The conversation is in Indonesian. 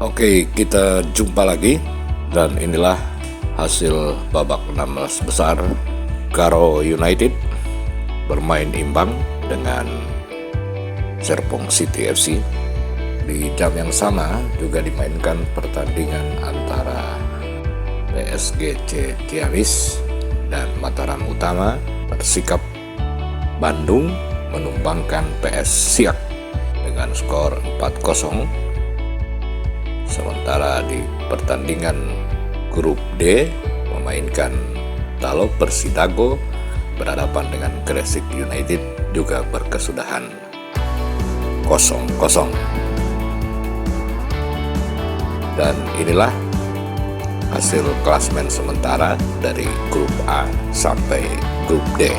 Oke, kita jumpa lagi dan inilah hasil babak 16 besar. Karo United bermain imbang dengan Serpong City FC. Di jam yang sama juga dimainkan pertandingan antara PSGC Ciamis dan Mataram Utama. Persikap Bandung menumbangkan PS Siak dengan skor 4-0. Sementara di pertandingan grup D memainkan Talo Persidago berhadapan dengan Gresik United juga berkesudahan 0-0. Dan inilah hasil klasemen sementara dari grup A sampai grup D.